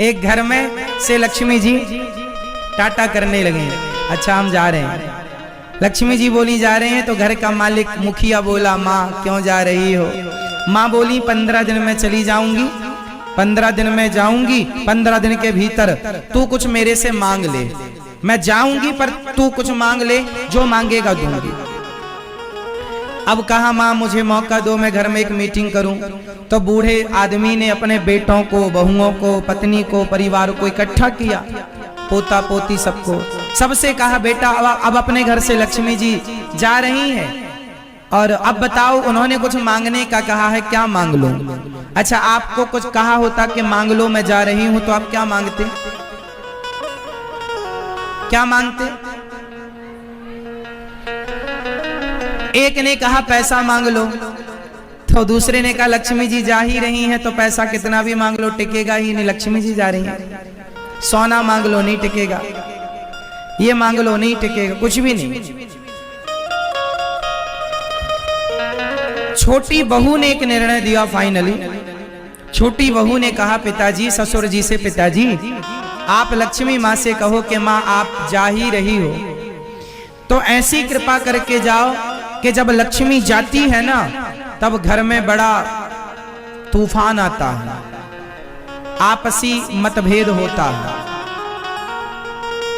एक घर में से लक्ष्मी जी टाटा करने लगे। अच्छा हम जा रहे हैं। लक्ष्मी जी बोली जा रहे हैं, तो घर का मालिक मुखिया बोला माँ क्यों जा रही हो? माँ बोली 15 दिन में चली जाऊंगी, 15 दिन में जाऊंगी, 15 दिन के भीतर तू कुछ मेरे से मांग ले। मैं जाऊंगी पर तू कुछ मांग ले, जो मांगेगा दूंगी। अब कहा माँ मुझे मौका दो, मैं घर में एक मीटिंग करूं। तो बूढ़े आदमी ने अपने बेटों को, बहुओं को, पत्नी को, परिवार को इकट्ठा किया, पोता पोती सबको, सबसे कहा बेटा अब अपने घर से लक्ष्मी जी जा रही हैं और अब बताओ उन्होंने कुछ मांगने का कहा है, क्या मांग लो? अच्छा आपको कुछ कहा होता कि मांग लो मैं जा रही हूं, तो आप क्या मांगते? क्या मांगते? एक ने कहा पैसा मांग लो, तो दूसरे ने कहा लक्ष्मी जी जा ही रही हैं तो पैसा कितना भी मांग लो टिकेगा ही नहीं, लक्ष्मी जी जा रही हैं। सोना मांग लो नहीं टिकेगा, ये मांग लो नहीं टिकेगा, कुछ भी नहीं। छोटी बहू ने एक निर्णय दिया फाइनली। छोटी बहू ने कहा पिताजी, ससुर जी से, पिताजी आप लक्ष्मी माँ से कहो कि माँ आप जा ही रही हो तो ऐसी कृपा करके जाओ कि जब लक्ष्मी जाती है ना तब घर में बड़ा तूफान आता है, आपसी मतभेद होता है।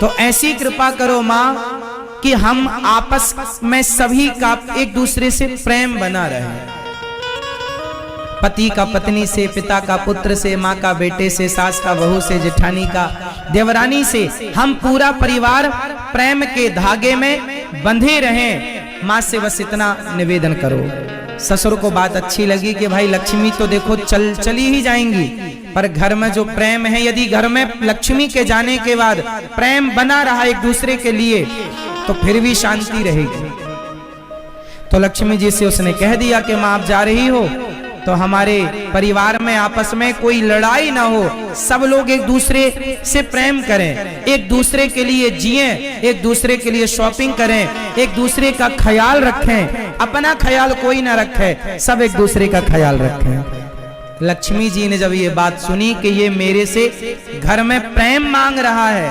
तो ऐसी कृपा करो माँ कि हम आपस में सभी का एक दूसरे से प्रेम बना रहे, पति का पत्नी से, पिता का पुत्र से, माँ का बेटे से, सास का बहू से, जेठानी का देवरानी से, हम पूरा परिवार प्रेम के धागे में बंधे रहें। माँ से बस इतना निवेदन करो। ससुर को बात अच्छी लगी कि भाई लक्ष्मी तो देखो चली ही जाएंगी, पर घर में जो प्रेम है, यदि घर में लक्ष्मी के जाने के बाद प्रेम बना रहा एक दूसरे के लिए तो फिर भी शांति रहेगी। तो लक्ष्मी जी से उसने कह दिया कि माँ आप जा रही हो तो हमारे परिवार में आपस में कोई लड़ाई ना हो, सब लोग एक दूसरे से प्रेम करें, एक दूसरे के लिए जिएं, एक दूसरे के लिए शॉपिंग करें, एक दूसरे का ख्याल रखें, अपना ख्याल कोई ना रखे, सब एक दूसरे का ख्याल रखें। लक्ष्मी जी ने जब ये बात सुनी कि ये मेरे से घर में प्रेम मांग रहा है,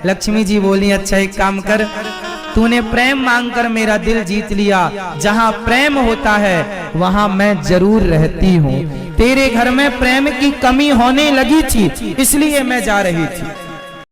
लक्ष्मी जी बोली अच्छा एक काम कर, तूने प्रेम मांगकर मेरा दिल जीत लिया, जहां प्रेम होता है वहां मैं जरूर रहती हूँ। तेरे घर में प्रेम की कमी होने लगी थी इसलिए मैं जा रही थी।